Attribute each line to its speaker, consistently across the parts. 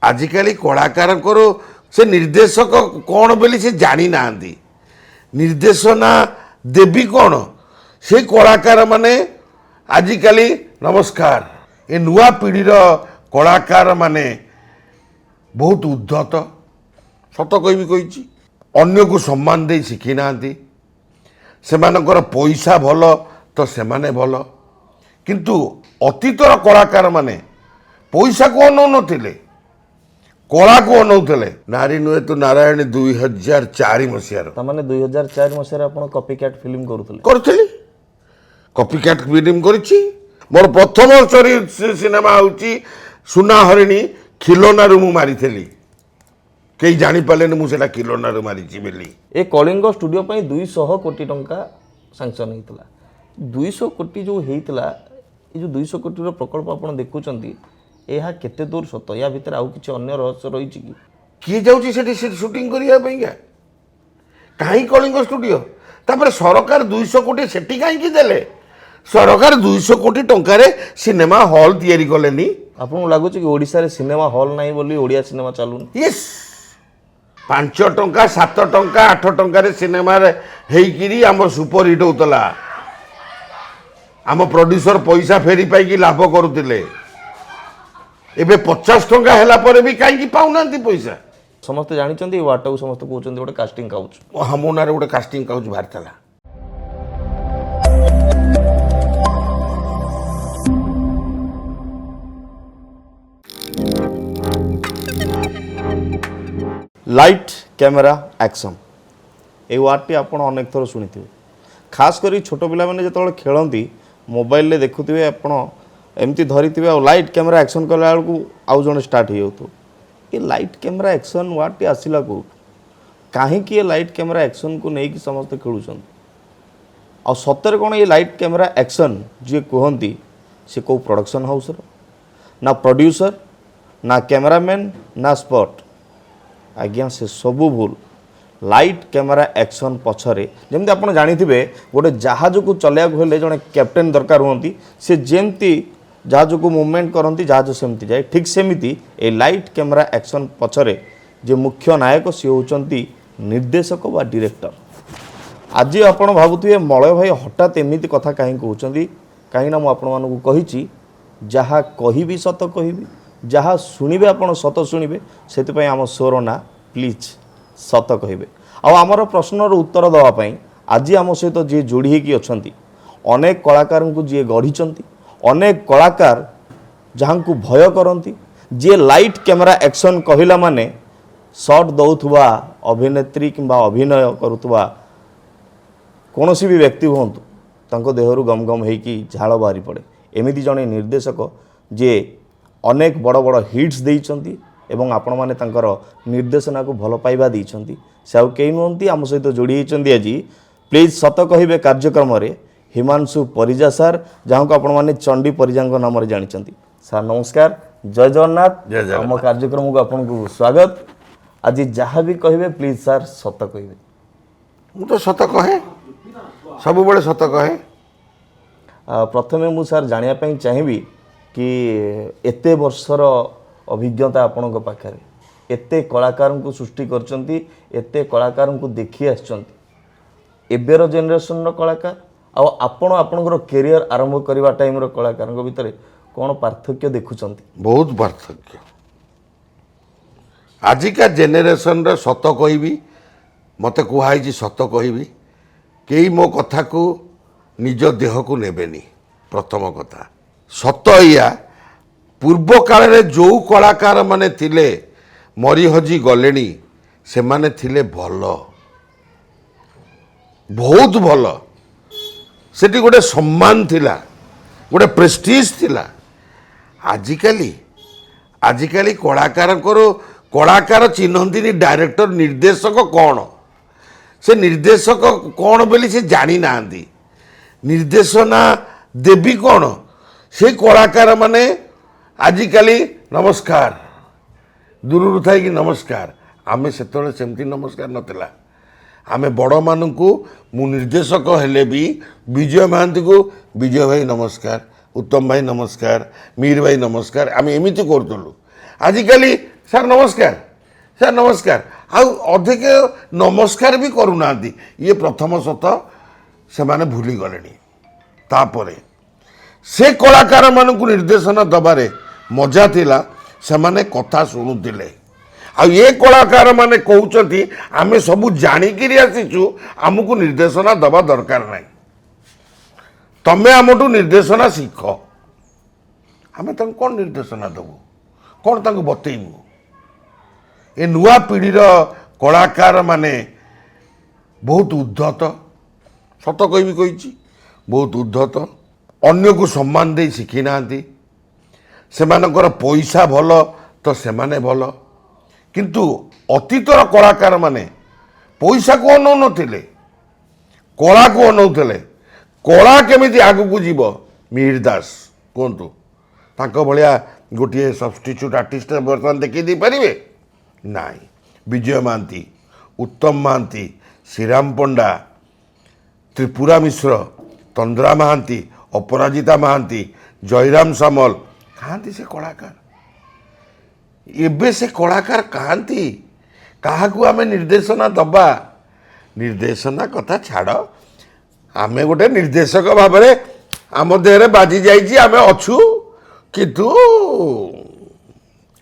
Speaker 1: आजिकाली कलाकार से निर्देशक कौन बोली से जानी ना निर्देशना देवी कौन से कलाकार माने आजिकाली नमस्कार ए नुआ पीढ़ीर कलाकार माने बहुत उद्धत सत कही अन्य को सम्मान दे शिखी ना सेमानकर पैसा भल तो सेमाने भल किंतु अतीतर कलाकार माने पैसा को अनौ नथिले कला को अनौले नारी नुहे तो नारायण 2004 मसीहार
Speaker 2: तामाने 2004 मसीहार आपण कॉपी कैट फिल्म
Speaker 1: करूथली कॉपी कैट फिल्म करिछि मोर प्रथम सिनेमा होची सुना हरिणी खिलोना मु मारिथली कई जानी पाले मु सेटा खिलोना मारिछि बेली
Speaker 2: ए कलिंग स्टूडियो पई 200 कोटी टंका सैंक्शन हेतला 200 कोटी जो हेतला ए जो 200 कोटी रो प्रकल्प आपण देखुचंती एहा केते दूर सत या भीतर आउ किछि अन्य रहस्य रहिछि कि
Speaker 1: किए जाउछि सेठी शूटिंग करिया पईगा काई कलिंग स्टूडियो तापर सरकार 200 कोटी सेठी काई कि देले सरकार 200 कोटी टंका रे सिनेमा हॉल तयारी कलेनी
Speaker 2: आपन लागु कि ओडिसा रे सिनेमा हॉल नाही बोली ओडिया सिनेमा चालुन
Speaker 1: यस 5 टंका 7 टंका 8 टंका रे सिनेमा रे हेइकिरी हम सुपर हिट होतला हम प्रोड्यूसर पैसा फेरी पाई कि लाभ करूतिले एबे 50 टंका हैला पर भी काई कि पाउनांती पैसा
Speaker 2: समस्त जानि चंदी वाटा को समस्त कहउचंदी गोटे कास्टिंग काउच
Speaker 1: हमोनारे गोटे कास्टिंग काउच भारतला
Speaker 2: लाइट कैमेरा एक्शन ये वार्डटी आपड़ अनेक थर शुणी खास कर छोट पिला मैंने जो खेलती मोबाइल रे देखुवे आप एमती धरी आ लाइट कैमेरा एक्शन कला बेलू आउ जड़े स्टार्ट हो ये लाइट कैमेरा एक्शन वार्डटी आसला कौट कहीं लाइट कैमेरा एक्शन को लेकिन समस्ते खेलुं आ सतरे कौन ये लाइट कैमेरा एक्शन जी कहती सी कौ प्रोडक्शन हाउस ना प्रोड्यूसर ना कैमरामैन ना स्पॉट आज्ञा से सबू भूल लाइट कैमेरा एक्शन पछरे जमती आप जानी गोटे जहाज को चलैया हेले जड़े कैप्टेन दरकार होती से जमती जहाज को मूवमेंट करती जहाज सेमती जाए ठीक सेमती ए लाइट कैमेरा एक्शन पछरे जे मुख्य नायक सी होती निर्देशक बा डायरेक्टर आज आप भावुए मलय भाई हठात एमती कथा कहीं कहते कहीं मुझे कही जहाँ कहि सत कहि जहाँ शुणे आप सत शुणे से आम शोर ना प्लीज सत कहे आमर प्रश्नर उत्तर देवाई आज आम सहित जी जोड़ी होगी अच्छा अनेक कलाकार को जी गढ़ी अनेक कलाकार जहाँ को भय करती जी लाइट कैमेरा एक्शन कहला माने शॉट दौथुवा अभिनेत्री किंबा अभिनय करुवा कौन भी व्यक्ति हूँ तांको देहरु गम गम होगी झाड़ बाहरी पड़े एमती जड़े निर्देशक जे अनेक बड़ बड़ हिट्स देइचंती एवं आपण माने तांकर निर्देशना को भल पाइबा देइचंती से आउ केही नुहंती आम सहित जोड़ी होइचंती आज प्लीज सत कहिबे कार्यक्रम रे हिमांशु परिजा सर जहाँ को आपण माने चंडी परिजांक नाम रे जानिचंती सर नमस्कार जय जगन्नाथ आम कार्यक्रम को आपन को स्वागत आज जहाँ भी कहिबे प्लीज सर सत कहिबे
Speaker 1: मु तो सत कहे सब बड़े सत कहे
Speaker 2: प्रथमे मु सर जानिया पई चाहिबी कि एते वर्षर अभिज्ञता आपण पाखे एते कलाकार को सृष्टि करचंती एते कलाकार को देखी आछंती एबेर जेनरेशन रो कलाकार आपण आपणकर कैरियर आरंभ करबा टाइम रो कलाकार भितर कौन पार्थक्य देखुचंती
Speaker 1: बहुत पार्थक्य आजिका जेनेरेशन रो सत कहबी मते कुहाई सत कहबी कई मो कथा को निज देह को नेबेनी प्रथम कथा सत या पूर्व काल रे जो कलाकार माने थिले मरी हजी गलेनी से माने थिले भल बहुत भल सेठी गोटे सम्मान थिला गोटे प्रेस्टीज थिला आजिकाली आजिकाली कलाकार चिन्हती डायरेक्टर निर्देशक कौन से निर्देशक कौन बोली से जानी ना निर्देशना देवी कौन से कलाकार माने आजिकाली नमस्कार दूर था कि नमस्कार आमे सेतले सेमती नमस्कार नतला आमे बड़ मान को मु निर्देशक हेले भी विजय महांती को विजय भाई नमस्कार उत्तम भाई नमस्कार मीर भाई नमस्कार आमे एमिति करतलु आजिकाली ସାର୍ ନମସ୍କାର, ସାର୍ ନମସ୍କାର। ଆଉ ଅଧିକ ନମସ୍କାର ବି କରୁନାହାନ୍ତି। ଇଏ ପ୍ରଥମ ସତ ସେମାନେ ଭୁଲିଗଲେଣି। ତାପରେ ସେ କଳାକାରମାନଙ୍କୁ ନିର୍ଦ୍ଦେଶନା ଦେବାରେ ମଜା ଥିଲା, ସେମାନେ କଥା ଶୁଣୁଥିଲେ। ଆଉ ଏ କଳାକାରମାନେ କହୁଛନ୍ତି ଆମେ ସବୁ ଜାଣିକିରି ଆସିଛୁ, ଆମକୁ ନିର୍ଦ୍ଦେଶନା ଦେବା ଦରକାର ନାହିଁ, ତମେ ଆମଠୁ ନିର୍ଦ୍ଦେଶନା ଶିଖ। ଆମେ ତାଙ୍କୁ କ'ଣ ନିର୍ଦ୍ଦେଶନା ଦେବୁ, କ'ଣ ତାଙ୍କୁ ବତେଇବୁ? ଏ ନୂଆ ପିଢ଼ିର କଳାକାରମାନେ ବହୁତ ଉଦ୍ଧତ, ସତ କହିଛି, ବହୁତ ଉଦ୍ଧତ, ଅନ୍ୟକୁ ସମ୍ମାନ ଦେଇ ଶିଖି ନାହାନ୍ତି। ସେମାନଙ୍କର ପଇସା ଭଲ ତ ସେମାନେ ଭଲ, କିନ୍ତୁ ଅତୀତର କଳାକାରମାନେ ପଇସାକୁ ଅନଉନଥିଲେ, କଳାକୁ ଅନଉଥିଲେ। କଳା କେମିତି ଆଗକୁ ଯିବ? ମିହିର ଦାସ କୁହନ୍ତୁ, ତାଙ୍କ ଭଳିଆ ଗୋଟିଏ ସବଷ୍ଟିଚ୍ୟୁଟ୍ ଆର୍ଟିଷ୍ଟ ବର୍ତ୍ତମାନ ଦେଖାଇ ଦେଇପାରିବେ? ନାହିଁ। ବିଜୟ ମହାନ୍ତି, ଉତ୍ତମ ମହାନ୍ତି, ଶ୍ରୀରାମ ପଣ୍ଡା, ତ୍ରିପୁରା ମିଶ୍ର, ତନ୍ଦ୍ରା ମହାନ୍ତି, ଅପରାଜିତା ମହାନ୍ତି, ଜୟରାମ ସାମଲ କାହାନ୍ତି ସେ କଳାକାର? ଏବେ ସେ କଳାକାର କାହାନ୍ତି? କାହାକୁ ଆମେ ନିର୍ଦ୍ଦେଶନା ଦେବା? ନିର୍ଦ୍ଦେଶନା କଥା ଛାଡ଼, ଆମେ ଗୋଟେ ନିର୍ଦ୍ଦେଶକ ଭାବରେ ଆମ ଦେହରେ ବାଜି ଯାଇଛି, ଆମେ ଅଛୁ। କିନ୍ତୁ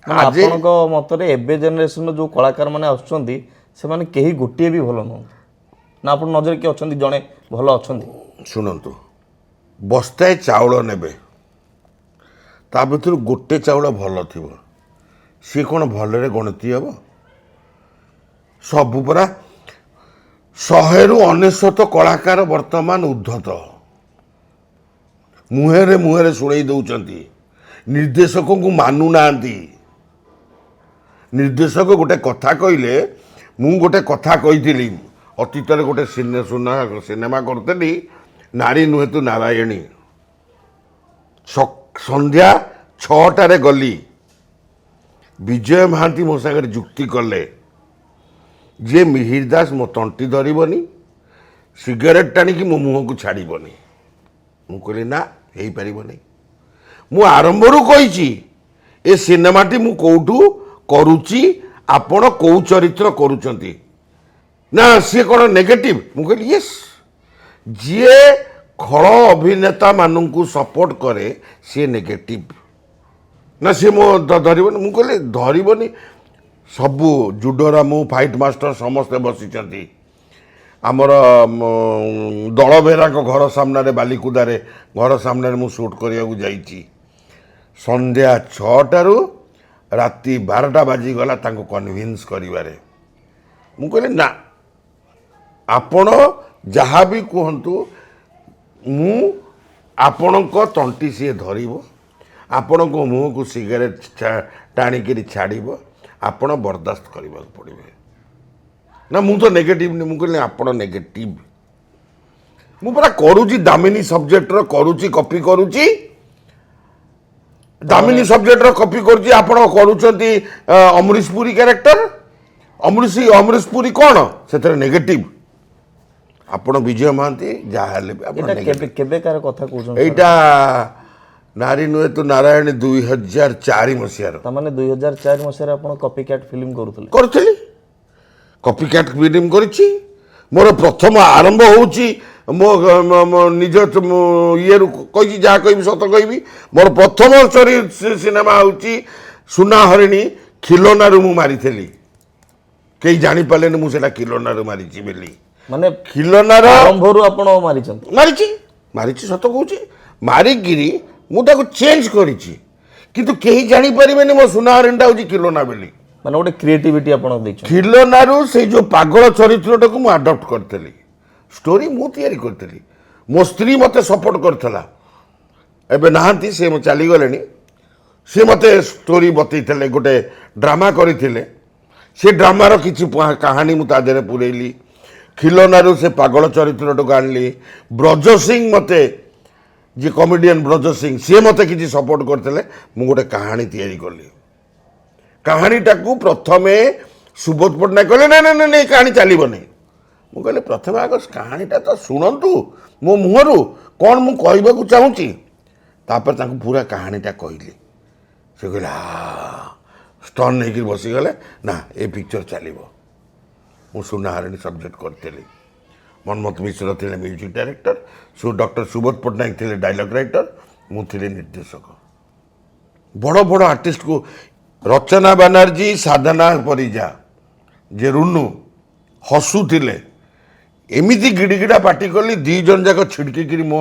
Speaker 2: ଆପଣଙ୍କ ମତରେ ଏବେ ଜେନେରେସନର ଯେଉଁ କଳାକାରମାନେ ଆସୁଛନ୍ତି ସେମାନେ କେହି ଗୋଟିଏ ବି ଭଲ ନୁହନ୍ତି ନା? ଆପଣ ନଜରରେ କିଏ ଅଛନ୍ତି ଜଣେ ଭଲ ଅଛନ୍ତି?
Speaker 1: ଶୁଣନ୍ତୁ, ବସ୍ତାଏ ଚାଉଳ ନେବେ, ତା ଭିତରୁ ଗୋଟେ ଚାଉଳ ଭଲ ଥିବ, ସିଏ କ'ଣ ଭଲରେ ଗଣତି ହେବ? ସବୁ ପରା 100ରୁ 99 କଳାକାର ବର୍ତ୍ତମାନ ଉଦ୍ଧତ, ମୁହଁରେ ଶୁଣେଇ ଦେଉଛନ୍ତି, ନିର୍ଦ୍ଦେଶକଙ୍କୁ ମାନୁନାହାନ୍ତି। ନିର୍ଦ୍ଦେଶକ ଗୋଟେ କଥା କହିଲେ, ମୁଁ ଗୋଟେ କଥା କହିଥିଲି ଅତୀତରେ, ଗୋଟେ ସିନେମା କରୁଥିଲି, ନାରୀ ନୁହେଁ ତୁ ନାରାୟଣୀ। ସନ୍ଧ୍ୟା 6ଟାରେ ଗଲି, ବିଜୟ ମହାନ୍ତି ମୋ ସାଙ୍ଗରେ ଯୁକ୍ତି କଲେ ଯେ ମିହିର ଦାସ ମୋ ତଣ୍ଟି ଧରିବନି, ସିଗାରେଟ୍ ଟାଣିକି ମୋ ମୁହଁକୁ ଛାଡ଼ିବନି। ମୁଁ କହିଲି ନା, ହେଇପାରିବନି। ମୁଁ ଆରମ୍ଭରୁ କହିଛି ଏ ସିନେମାଟି ମୁଁ କେଉଁଠୁ କରୁଛି, ଆପଣ କେଉଁ ଚରିତ୍ର କରୁଛନ୍ତି? ନା ସିଏ କ'ଣ ନେଗେଟିଭ? ମୁଁ କହିଲି ୟେସ୍। ଯିଏ ଖଳ ଅଭିନେତାମାନଙ୍କୁ ସପୋର୍ଟ କରେ ସିଏ ନେଗେଟିଭ। ନା ସିଏ ମୋ ଧରିବନି? ମୁଁ କହିଲି ଧରିବନି। ସବୁ ଜୁଡୋର ମୁଁ ଫାଇଟ୍ ମାଷ୍ଟର ସମସ୍ତେ ବସିଛନ୍ତି। ଆମର ଦଳବେହେରାଙ୍କ ଘର ସାମ୍ନାରେ, ବାଲିକୁଦାରେ ଘର ସାମ୍ନାରେ ମୁଁ ସୁଟ୍ କରିବାକୁ ଯାଇଛି। ସନ୍ଧ୍ୟା 6ଟାରୁ ରାତି 12ଟା ବାଜିଗଲା ତାଙ୍କୁ କନଭିନ୍ସ କରିବାରେ। ମୁଁ କହିଲି ନା, ଆପଣ ଯାହା ବି କୁହନ୍ତୁ, ମୁଁ ଆପଣଙ୍କ ତଣ୍ଟି ସିଏ ଧରିବ, ଆପଣଙ୍କ ମୁହଁକୁ ସିଗାରେଟ୍ ଟାଣିକିରି ଛାଡ଼ିବ, ଆପଣ ବରଦାସ୍ତ କରିବାକୁ ପଡ଼ିବେ। ନା ମୁଁ ତ ନେଗେଟିଭ ନି। ମୁଁ କହିଲି ଆପଣ ନେଗେଟିଭ। ମୁଁ ପୁରା କରୁଛି ଦାମିନୀ ସବଜେକ୍ଟର କରୁଛି, କପି କରୁଛି, ଦାମିନୀ ସବଜେକ୍ଟର କପି କରୁଛି। ଆପଣ କରୁଛନ୍ତି ଅମରୀଶ ପୁରୀ କ୍ୟାରେକ୍ଟର। ଅମରୀଶ ପୁରୀ କ'ଣ ସେଥିରେ ନେଗେଟିଭ? ଆପଣ ବିଜୟ ମହାନ୍ତି ଯାହା ହେଲେ ବି ଆପଣ
Speaker 2: କେବେକାର କଥା କହୁଛନ୍ତି?
Speaker 1: ଏଇଟା ନାରୀ ନୁହେଁ ତୁ ନାରାୟଣୀ 2004 ମସିହାର।
Speaker 2: ତାମାନେ 2004 ମସିହାରେ ଆପଣ କପି କ୍ୟାଟ୍ ଫିଲ୍ମ
Speaker 1: କରୁଥିଲି। କପି କ୍ୟାଟ୍ ଫିଲ୍ମ କରିଛି। ମୋର ପ୍ରଥମ ଆରମ୍ଭ ହେଉଛି ମୋ ନିଜ ଇଏରୁ କହିଛି, ଯାହା କହିବି ସତ କହିବି। ମୋର ପ୍ରଥମ ସିନେମା ହେଉଛି ସୁନା ହରିଣୀ। ଖିଲୋନାରୁ ମୁଁ ମାରିଥିଲି, କେହି ଜାଣିପାରିଲେନି ମୁଁ ସେଟା ଖିଲୋନାରୁ ମାରିଛି ବୋଲି।
Speaker 2: ମାନେ
Speaker 1: ଖିଲୋନାର
Speaker 2: ଆରମ୍ଭରୁ ଆପଣ
Speaker 1: ମାରିଛି ସତ କହୁଛି। ମାରିକିରି ମୁଁ ତାକୁ ଚେଞ୍ଜ କରିଛି, କିନ୍ତୁ କେହି ଜାଣିପାରିବେନି ମୋ ସୁନା ହରିଣୀଟା ହେଉଛି ଖିଲୋନା ବୋଲି।
Speaker 2: ମାନେ ଗୋଟେ କ୍ରିଏଟିଭିଟି ଆପଣ ଦେଇଛନ୍ତି।
Speaker 1: ଖିଲୋନାରୁ ସେଇ ଯେଉଁ ପାଗଳ ଚରିତ୍ରଟାକୁ ମୁଁ ଆଡପ୍ଟ କରିଥିଲି, ଷ୍ଟୋରି ମୁଁ ତିଆରି କରିଥିଲି। ମୋ ସ୍ତ୍ରୀ ମୋତେ ସପୋର୍ଟ କରିଥିଲା, ଏବେ ନାହାନ୍ତି, ସେ ଚାଲିଗଲେଣି। ସେ ମୋତେ ଷ୍ଟୋରି ବତେଇଥିଲେ, ଗୋଟେ ଡ୍ରାମା କରିଥିଲେ। ସେ ଡ୍ରାମାର କିଛି କାହାଣୀ ମୁଁ ତା ଦେହରେ ପୁରେଇଲି। ଖିଲୋନାରୁ ସେ ପାଗଳ ଚରିତ୍ରଟାକୁ ଆଣିଲି। ବ୍ରଜ ସିଂ ମୋତେ, ଯିଏ କମେଡ଼ିଆନ୍ ବ୍ରଜ ସିଂ, ସିଏ ମୋତେ କିଛି ସପୋର୍ଟ କରିଥିଲେ। ମୁଁ ଗୋଟେ କାହାଣୀ ତିଆରି କଲି। କାହାଣୀଟାକୁ ପ୍ରଥମେ ସୁବୋଧ ପଟ୍ଟନାୟକ କହିଲେ ନାଇଁ ନାଇଁ ନାଇଁ, କାହାଣୀ ଚାଲିବନି। ମୁଁ କହିଲି ପ୍ରଥମେ ଆଗ କାହାଣୀଟା ତ ଶୁଣନ୍ତୁ ମୋ ମୁହଁରୁ, କ'ଣ ମୁଁ କହିବାକୁ ଚାହୁଁଛି। ତାପରେ ତାଙ୍କୁ ପୁରା କାହାଣୀଟା କହିଲି। ସେ କହିଲେ ଷ୍ଟନ୍ ହେଇକି ବସିଗଲେ ନା ଏ ପିକ୍ଚର ଚାଲିବ। ମୁଁ ସୁନାହାରିଣୀ ସବଜେକ୍ଟ କରିଥିଲି। ମନ୍ମଥ ମିଶ୍ର ଥିଲେ music director, doctor Subodh Pattanayak ଥିଲେ ଡାଇଲଗ୍ ରାଇଟର, ମୁଁ ଥିଲି ନିର୍ଦ୍ଦେଶକ। ବଡ଼ ବଡ଼ ଆର୍ଟିଷ୍ଟକୁ ରଚନା ବାନାର୍ଜୀ, ସାଧନା ପରିଜା, ଯେ ରୁନୁ ହସୁଥିଲେ, ଏମିତି ଗିଡ଼ିଗିଡ଼ା ପାଟି କଲି 2 ଜଣ ଯାକ ଛିଡ଼କିକିରି ମୋ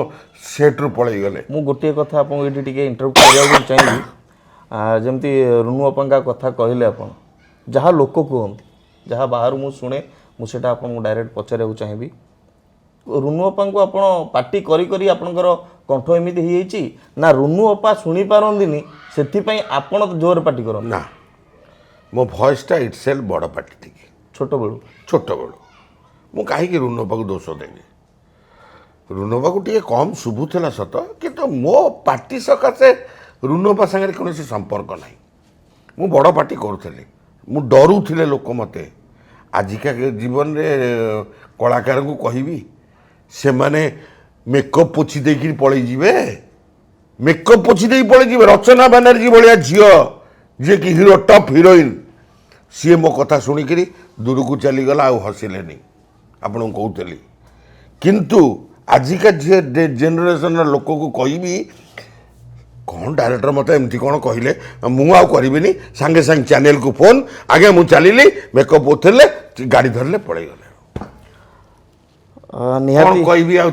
Speaker 1: ସେଟ୍ରୁ ପଳେଇଗଲେ।
Speaker 2: ମୁଁ ଗୋଟିଏ କଥା ଆପଣଙ୍କୁ ଏଠି ଟିକେ ଇଣ୍ଟରଭ୍ୟୁ କରିବାକୁ ଚାହିଁବି। ଯେମିତି ରୁନୁ ଅପାଙ୍କ କଥା କହିଲେ ଆପଣ, ଯାହା ଲୋକ କୁହନ୍ତି, ଯାହା ବାହାରୁ ମୁଁ ଶୁଣେ, ମୁଁ ସେଇଟା ଆପଣଙ୍କୁ ଡାଇରେକ୍ଟ ପଚାରିବାକୁ ଚାହିଁବି। ରୁନୁ ଅପାଙ୍କୁ ଆପଣ ପାଟି କରି କରି ଆପଣଙ୍କର କଣ୍ଠ ଏମିତି ହେଇଯାଇଛି ନା ରୁନୁ ଅପା ଶୁଣିପାରନ୍ତିନି ସେଥିପାଇଁ ଆପଣ ଜୋରରେ ପାଟି କରନ୍ତି?
Speaker 1: ନା, ମୋ ଭଏସ୍ଟା ଇଟସେଲ୍ଫ ବଡ଼ ପାଟି ଟିକେ ଛୋଟବେଳୁ। ମୁଁ କାହିଁକି ରୁନବାକୁ ଦୋଷ ଦେବି? ରୁନବାକୁ ଟିକେ କମ୍ ଶୁଭୁଥିଲା ସତ, କିନ୍ତୁ ମୋ ପାଟି ସକାଶେ ରୁନବା ସାଙ୍ଗରେ କୌଣସି ସମ୍ପର୍କ ନାହିଁ। ମୁଁ ବଡ଼ ପାଟି କରୁଥିଲି, ମୁଁ ଡରୁଥିଲେ ଲୋକ ମୋତେ। ଆଜିକା ଜୀବନରେ କଳାକାରଙ୍କୁ କହିବି, ସେମାନେ ମେକଅପ୍ ପୋଛି ଦେଇକିରି ପଳେଇଯିବେ, ମେକଅପ୍ ପୋଛି ଦେଇକି ପଳେଇଯିବେ। ରଚନା ବାନାର୍ଜୀ ଭଳିଆ ଝିଅ, ଯିଏକି ହିରୋ, ଟପ୍ ହିରୋଇନ୍, ସିଏ ମୋ କଥା ଶୁଣିକିରି ଦୂରକୁ ଚାଲିଗଲା, ଆଉ ହସିଲେନି। ଆପଣଙ୍କୁ କହୁଥିଲି, କିନ୍ତୁ ଆଜିକା ଜେନେରେସନର ଲୋକକୁ କହିବି, କ'ଣ ଡାଇରେକ୍ଟର ମୋତେ ଏମିତି କ'ଣ କହିଲେ, ମୁଁ ଆଉ କରିବିନି। ସାଙ୍ଗେ ସାଙ୍ଗେ ଚ୍ୟାନେଲକୁ ଫୋନ୍, ଆଜ୍ଞା ମୁଁ ଚାଲିଲି, ମେକଅପ୍ ଉଠେଇଲେ, ଗାଡ଼ି ଧରିଲେ, ପଳେଇଗଲେ।
Speaker 2: ନିହାତି
Speaker 1: କହିବି ଆଉ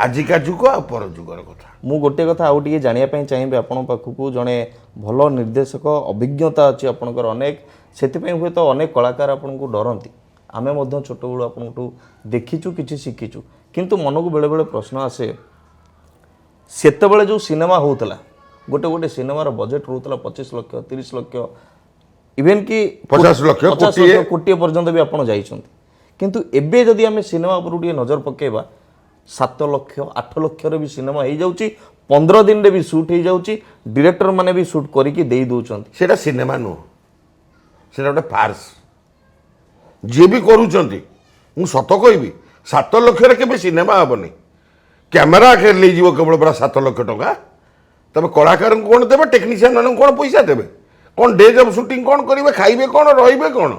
Speaker 1: ଆଜିକା ଯୁଗ ଆଉ ପର ଯୁଗର କଥା।
Speaker 2: ମୁଁ ଗୋଟିଏ କଥା ଆଉ ଟିକେ ଜାଣିବା ପାଇଁ ଚାହିଁବି ଆପଣଙ୍କ ପାଖକୁ। ଜଣେ ଭଲ ନିର୍ଦ୍ଦେଶକ, ଅଭିଜ୍ଞତା ଅଛି ଆପଣଙ୍କର ଅନେକ, ସେଥିପାଇଁ ହୁଏତ ଅନେକ କଳାକାର ଆପଣଙ୍କୁ ଡରନ୍ତି। ଆମେ ମଧ୍ୟ ଛୋଟବେଳୁ ଆପଣଙ୍କଠୁ ଦେଖିଛୁ, କିଛି ଶିଖିଛୁ, କିନ୍ତୁ ମନକୁ ବେଳେବେଳେ ପ୍ରଶ୍ନ ଆସେ, ସେତେବେଳେ ଯେଉଁ ସିନେମା ହେଉଥିଲା, ଗୋଟେ ସିନେମାର ବଜେଟ୍ ରହୁଥିଲା 25 ଲକ୍ଷ, 30 ଲକ୍ଷ, ଇଭେନ୍ କି
Speaker 1: 50 ଲକ୍ଷ,
Speaker 2: କୋଟିଏ ପର୍ଯ୍ୟନ୍ତ ବି ଆପଣ ଯାଇଛନ୍ତି। କିନ୍ତୁ ଏବେ ଯଦି ଆମେ ସିନେମା ଉପରୁ ଟିକେ ନଜର ପକାଇବା, 7 ଲକ୍ଷ 8 ଲକ୍ଷରେ ବି ସିନେମା ହେଇଯାଉଛି, 15 ଦିନରେ ବି ସୁଟ୍ ହେଇଯାଉଛି, ଡିରେକ୍ଟର ମାନେ ବି ସୁଟ୍ କରିକି ଦେଇ ଦେଉଛନ୍ତି।
Speaker 1: ସେଇଟା ସିନେମା ନୁହଁ, ସେଇଟା ଗୋଟେ ଫାର୍ସ। ଯିଏ ବି କରୁଛନ୍ତି, ମୁଁ ସତ କହିବି, 7 ଲକ୍ଷରେ କେବେ ସିନେମା ହେବନି। କ୍ୟାମେରା ନେଇଯିବ କେବଳ ପୁରା 7 ଲକ୍ଷ ଟଙ୍କା। ତମେ କଳାକାରଙ୍କୁ କ'ଣ ଦେବେ, ଟେକ୍ନିସିଆନ୍ ମାନଙ୍କୁ କ'ଣ ପଇସା ଦେବେ, କ'ଣ ଡେଜ୍ ଅଫ୍ ସୁଟିଂ କ'ଣ କରିବେ, ଖାଇବେ କ'ଣ, ରହିବେ କ'ଣ?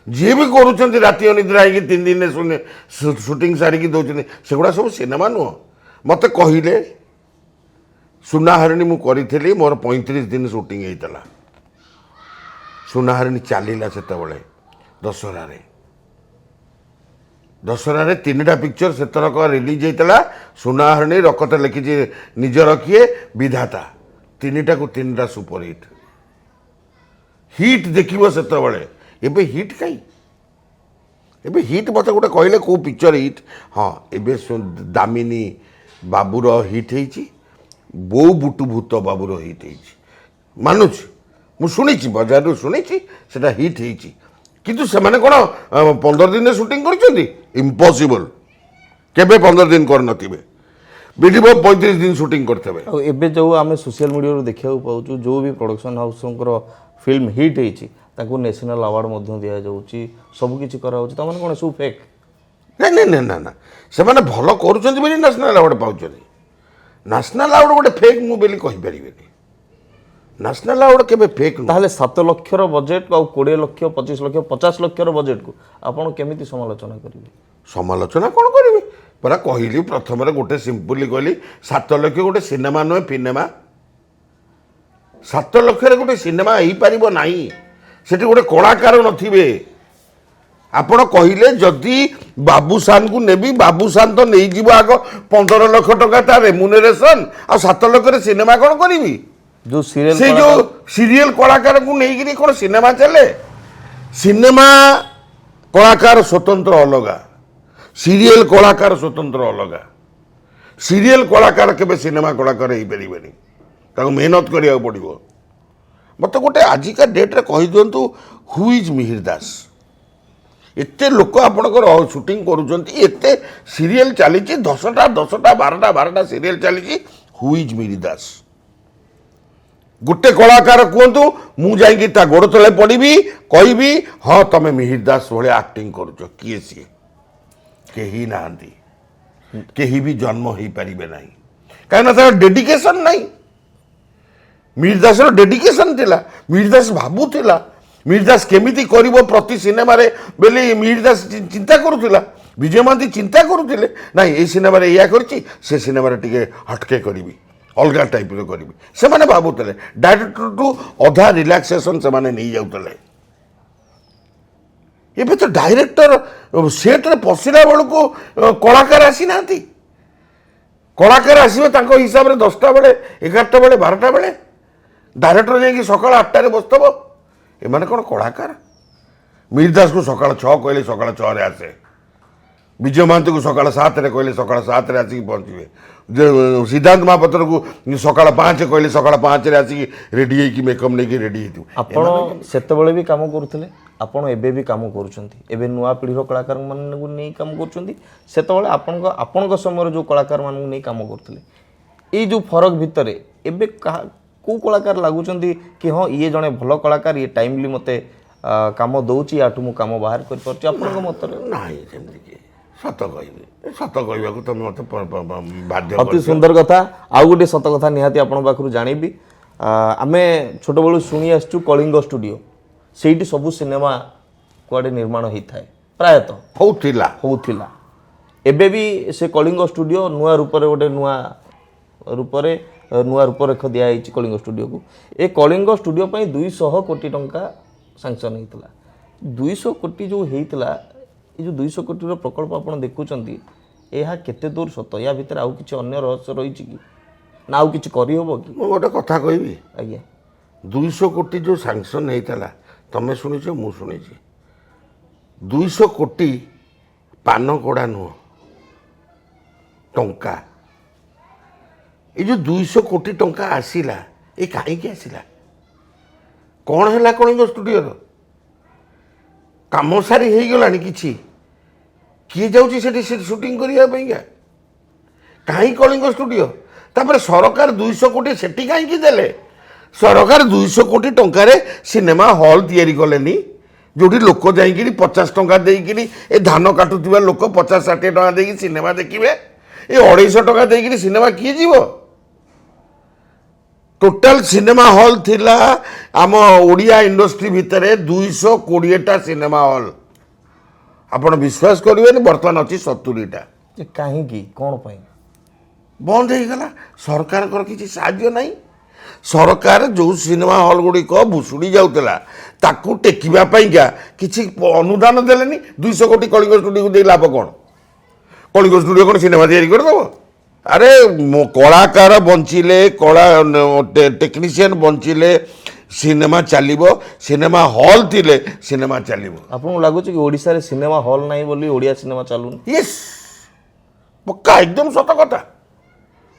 Speaker 1: ଯିଏ ବି କରୁଛନ୍ତି ରାତି ଅନିଦ୍ରା ହେଇକି 3 ଦିନରେ ସୁଟିଂ ସାରିକି ଦେଉଛନ୍ତି, ସେଗୁଡ଼ା ସବୁ ସିନେମା ନୁହଁ। ମୋତେ କହିଲେ, ସୁନାହାରିଣୀ ମୁଁ କରିଥିଲି, ମୋର 35 ଦିନ ସୁଟିଂ ହେଇଥିଲା। ସୁନାହାରିଣୀ ଚାଲିଲା ସେତେବେଳେ ଦଶହରାରେ 3ଟା ପିକ୍ଚର ସେଥରକ ରିଲିଜ୍ ହେଇଥିଲା। ସୁନାହାରିଣୀ, ରକତ ଲେଖିଛି ନିଜର କିଏ, ବିଧାତା, 3ଟାକୁ 3ଟା ସୁପର ହିଟ୍ ଦେଖିବ ସେତେବେଳେ। ଏବେ ହିଟ୍ କାହିଁ? ଏବେ ହିଟ୍ ମୋତେ ଗୋଟେ କହିଲେ କେଉଁ ପିକ୍ଚର ହିଟ୍? ହଁ, ଏବେ ଦାମିନୀ ବାବୁର ହିଟ୍ ହେଇଛି, ବୋଉ ବୁଟୁ ଭୂତ ବାବୁର ହିଟ୍ ହେଇଛି, ମାନୁଛି, ମୁଁ ଶୁଣିଛି, ବଜାରରୁ ଶୁଣିଛି, ସେଟା ହିଟ୍ ହେଇଛି। କିନ୍ତୁ ସେମାନେ କ'ଣ 15 ଦିନରେ ସୁଟିଂ କରିଛନ୍ତି? ଇମ୍ପସିବଲ୍। କେବେ 15 ଦିନ କରିନଥିବେ, ମିନିମମ୍ 35 ଦିନ ସୁଟିଂ କରିଥିବେ।
Speaker 2: ଆଉ ଏବେ ଯେଉଁ ଆମେ ସୋସିଆଲ ମିଡ଼ିଆରୁ ଦେଖିବାକୁ ପାଉଛୁ, ଯେଉଁ ବି ପ୍ରଡକ୍ସନ୍ ହାଉସ୍ଙ୍କର ଫିଲ୍ମ ହିଟ୍ ହେଇଛି, ତାଙ୍କୁ ନ୍ୟାସନାଲ୍ ଆୱାର୍ଡ଼ ମଧ୍ୟ ଦିଆଯାଉଛି, ସବୁକିଛି କରାହେଉଛି। ତା'ମାନେ କ'ଣ ସବୁ ଫେକ୍?
Speaker 1: ନା, ସେମାନେ ଭଲ କରୁଛନ୍ତି ବୋଲି ନ୍ୟାସନାଲ୍ ଆୱାର୍ଡ଼ ପାଉଛନ୍ତି। ନ୍ୟାସନାଲ୍ ଆୱାର୍ଡ଼ ଗୋଟେ ଫେକ୍ ମୁଁ ବୋଲି କହିପାରିବିନି। ନ୍ୟାସନାଲ୍ ଆୱାର୍ଡ଼ କେବେ ଫେକ୍ ନୁହେଁ।
Speaker 2: ତାହେଲେ 7 ଲକ୍ଷର ବଜେଟ୍ ଆଉ 20 ଲକ୍ଷ, 25 ଲକ୍ଷ, 50 ଲକ୍ଷର ବଜେଟ୍କୁ ଆପଣ କେମିତି ସମାଲୋଚନା କରିବେ?
Speaker 1: ସମାଲୋଚନା କ'ଣ କରିବି? ପରା କହିଲି, ପ୍ରଥମରେ ଗୋଟେ ସିମ୍ପଲି କହିଲି, 7 ଲକ୍ଷ ଗୋଟେ ସିନେମା ନୁହେଁ, ଫିନେମା। 7 ଲକ୍ଷରେ ଗୋଟେ ସିନେମା ହେଇପାରିବ ନାହିଁ, ସେଠି ଗୋଟେ କଳାକାର ନଥିବେ। ଆପଣ କହିଲେ ଯଦି ବାବୁସାନକୁ ନେବି, ବାବୁସାନ ତ ନେଇଯିବ ଆଗ 15 ଲକ୍ଷ ଟଙ୍କା ତା ରେମୁନେରେସନ୍, ଆଉ 7 ଲକ୍ଷରେ ସିନେମା କ'ଣ କରିବି? ସେ ଯେଉଁ ସିରିଏଲ କଳାକାରଙ୍କୁ ନେଇକିରି କ'ଣ ସିନେମା ଚାଲେ? ସିନେମା କଳାକାର ସ୍ୱତନ୍ତ୍ର ଅଲଗା, ସିରିଏଲ କଳାକାର ସ୍ୱତନ୍ତ୍ର ଅଲଗା। ସିରିଏଲ କଳାକାର କେବେ ସିନେମା କଳାକାର ହେଇପାରିବେନି, ତାକୁ ମେହନତ କରିବାକୁ ପଡ଼ିବ। ମୋତେ ଗୋଟେ ଆଜିକା ଡେଟ୍ରେ କହିଦିଅନ୍ତୁ, ହୁ ଇଜ୍ ମିହିର ଦାସ? ଏତେ ଲୋକ ଆପଣଙ୍କର ସୁଟିଂ କରୁଛନ୍ତି, ଏତେ ସିରିଏଲ ଚାଲିଛି, 10ଟା 12ଟା ସିରିଏଲ ଚାଲିଛି, ହୁ ଇଜ୍ ମିହିର ଦାସ? ଗୋଟେ କଳାକାର କୁହନ୍ତୁ, ମୁଁ ଯାଇକି ତା ଗୋଡ଼ ତଳେ ପଡ଼ିବି, କହିବି ହଁ ତମେ ମିହିର ଦାସ ଭଳିଆ ଆକ୍ଟିଂ କରୁଛ। କିଏ ସିଏ? କେହି ନାହାନ୍ତି, କେହି ବି ଜନ୍ମ ହେଇପାରିବେ ନାହିଁ, କାହିଁକିନା ତାର ଡେଡିକେସନ୍ ନାହିଁ। ମିହିର ଦାସର ଡେଡିକେସନ୍ ଥିଲା। ମିହିର ଦାସ ଭାବୁଥିଲା ମିହିର ଦାସ କେମିତି କରିବ ପ୍ରତି ସିନେମାରେ ବୋଲି ମିହିର ଦାସ ଚିନ୍ତା କରୁଥିଲା। ବିଜୟ ମହାନ୍ତି ଚିନ୍ତା କରୁଥିଲେ ନାଇଁ ଏଇ ସିନେମାରେ ଏଇଆ କରିଛି, ସେ ସିନେମାରେ ଟିକେ ହଟକେ କରିବି, ଅଲଗା ଟାଇପ୍ର କରିବି। ସେମାନେ ଭାବୁଥିଲେ ଡାଇରେକ୍ଟରଠୁ ଅଧା ରିଲାକ୍ସେସନ୍ ସେମାନେ ନେଇଯାଉଥିଲେ। ଏବେ ତ ଡାଇରେକ୍ଟର ସେଟ୍ରେ ପଶିଲା ବେଳକୁ କଳାକାର ଆସିନାହାନ୍ତି। କଳାକାର ଆସିବେ ତାଙ୍କ ହିସାବରେ 10ଟା ବେଳେ, 11ଟା ବେଳେ, 12ଟା ବେଳେ। ଡାଇରେକ୍ଟର ଯାଇକି ସକାଳ 8ଟାରେ ବସିଥିବ। ଏମାନେ କ'ଣ କଳାକାର? ମିହିର ଦାସକୁ ସକାଳ 6 କହିଲେ ସକାଳ 6ରେ ଆସେ। ବିଜୟ ମହାନ୍ତିକୁ ସକାଳ 7ରେ କହିଲେ ସକାଳ 7ରେ ଆସିକି ପହଞ୍ଚିବେ। ସିଦ୍ଧାନ୍ତ ମହାପାତ୍ରକୁ ସକାଳ 5 କହିଲେ ସକାଳ 5ରେ ଆସିକି ରେଡ଼ି ହେଇକି ମେକଅପ୍ ନେଇକି ରେଡ଼ି ହେଇଥିବ।
Speaker 2: ଆପଣ ସେତେବେଳେ ବି କାମ କରୁଥିଲେ, ଆପଣ ଏବେ ବି କାମ କରୁଛନ୍ତି। ଏବେ ନୂଆ ପିଢ଼ିର କଳାକାରମାନଙ୍କୁ ନେଇ କାମ କରୁଛନ୍ତି, ସେତେବେଳେ ଆପଣଙ୍କ ସମୟରେ ଯେଉଁ କଳାକାରମାନଙ୍କୁ ନେଇ କାମ କରୁଥିଲେ। ଏଇ ଯେଉଁ ଫରକ ଭିତରେ ଏବେ କେଉଁ କଳାକାର ଲାଗୁଛନ୍ତି କି ହଁ ଇଏ ଜଣେ ଭଲ କଳାକାର, ଇଏ ଟାଇମଲି ମୋତେ କାମ ଦେଉଛି, ୟାଠୁ ମୁଁ କାମ ବାହାର କରିପାରୁଛି, ଆପଣଙ୍କ ମତରେ?
Speaker 1: ନାହିଁ ସେମିତି କି ସତ କହିବି, ସତ କହିବାକୁ ତମେ ମୋତେ ବାଧ୍ୟ।
Speaker 2: ଅତି ସୁନ୍ଦର କଥା। ଆଉ ଗୋଟେ ସତ କଥା ନିହାତି ଆପଣଙ୍କ ପାଖରୁ ଜାଣିବି। ଆମେ ଛୋଟବେଳୁ ଶୁଣି ଆସିଛୁ କଳିଙ୍ଗ ଷ୍ଟୁଡ଼ିଓ, ସେଇଠି ସବୁ ସିନେମା କୁଆଡ଼େ ନିର୍ମାଣ ହେଇଥାଏ ପ୍ରାୟତଃ ହଉଥିଲା। ଏବେ ବି ସେ କଳିଙ୍ଗ ଷ୍ଟୁଡ଼ିଓ ନୂଆ ରୂପରେ ନୂଆ ରୂପରେଖ ଦିଆଯାଇଛି କଳିଙ୍ଗ ଷ୍ଟୁଡ଼ିଓକୁ। ଏ କଳିଙ୍ଗ ଷ୍ଟୁଡ଼ିଓ ପାଇଁ 200 କୋଟି ଟଙ୍କା ସାଙ୍କସନ୍ ହେଇଥିଲା। 200 କୋଟି ଯେଉଁ ହେଇଥିଲା, ଏ ଯେଉଁ 200 କୋଟିର ପ୍ରକଳ୍ପ ଆପଣ ଦେଖୁଛନ୍ତି, ଏହା କେତେ ଦୂର ସତ? ୟା ଭିତରେ ଆଉ କିଛି ଅନ୍ୟ ରହସ୍ୟ ରହିଛି କି, ନା ଆଉ କିଛି କରିହେବ କି?
Speaker 1: ମୁଁ ଗୋଟେ କଥା କହିବି।
Speaker 2: ଆଜ୍ଞା,
Speaker 1: 200 କୋଟି ଯେଉଁ ସାଙ୍କସନ୍ ହେଇଥିଲା, ତମେ ଶୁଣିଛ, ମୁଁ ଶୁଣିଛି। 200 କୋଟି ପାନ କଡ଼ା ନୁହଁ, ଟଙ୍କା। ଏ ଯେଉଁ 200 କୋଟି ଟଙ୍କା ଆସିଲା, ଏ କାହିଁକି ଆସିଲା? କ'ଣ ହେଲା କଳିଙ୍ଗ ଷ୍ଟୁଡ଼ିଓର? କାମ ସାରି ହେଇଗଲାଣି କିଛି, କିଏ ଯାଉଛି ସେଠି ସୁଟିଂ କରିବା ପାଇଁକା? କାହିଁ କଳିଙ୍ଗ ଷ୍ଟୁଡ଼ିଓ? ତାପରେ ସରକାର 200 କୋଟି ସେଠି କାହିଁକି ଦେଲେ? ସରକାର 200 କୋଟି ଟଙ୍କାରେ ସିନେମା ହଲ୍ ତିଆରି କଲେନି, ଯେଉଁଠି ଲୋକ ଯାଇକିରି 50 ଟଙ୍କା ଦେଇକିରି, ଏ ଧାନ କାଟୁଥିବା ଲୋକ 50-60 ଟଙ୍କା ଦେଇକି ସିନେମା ଦେଖିବେ। ଏ 250 ଟଙ୍କା ଦେଇକିରି ସିନେମା କିଏ ଯିବ? ଟୋଟାଲ ସିନେମା ହଲ୍ ଥିଲା ଆମ ଓଡ଼ିଆ ଇଣ୍ଡଷ୍ଟ୍ରି ଭିତରେ 220ଟା ସିନେମା ହଲ୍। ଆପଣ ବିଶ୍ୱାସ କରିବେନି, ବର୍ତ୍ତମାନ ଅଛି 70ଟା।
Speaker 2: କାହିଁକି, କ'ଣ ପାଇଁ
Speaker 1: ବନ୍ଦ ହେଇଗଲା? ସରକାରଙ୍କର କିଛି ସାହାଯ୍ୟ ନାହିଁ। ସରକାର ଯେଉଁ ସିନେମା ହଲ୍ ଗୁଡ଼ିକ ଭୁଷୁଡ଼ି ଯାଉଥିଲା, ତାକୁ ଟେକିବା ପାଇଁକା କିଛି ଅନୁଦାନ ଦେଲେନି। 200 କୋଟି କଳିଙ୍ଗ ଷ୍ଟୁଡ଼ିଓକୁ ଦେଇ ଲାଭ କ'ଣ? କଳିଙ୍ଗ ଷ୍ଟୁଡ଼ିଓ କ'ଣ ସିନେମା ତିଆରି କରିଦେବ? ଆରେ କଳାକାର ବଞ୍ଚିଲେ, ଟେକ୍ନିସିଆନ୍ ବଞ୍ଚିଲେ ସିନେମା ଚାଲିବ, ସିନେମା ହଲ୍ ଥିଲେ ସିନେମା ଚାଲିବ।
Speaker 2: ଆପଣଙ୍କୁ ଲାଗୁଛି କି ଓଡ଼ିଶାରେ ସିନେମା ହଲ୍ ନାହିଁ ବୋଲି ଓଡ଼ିଆ ସିନେମା ଚାଲୁନି?
Speaker 1: ୟେସ୍, ପକ୍କା, ଏକଦମ ସତ କଥା,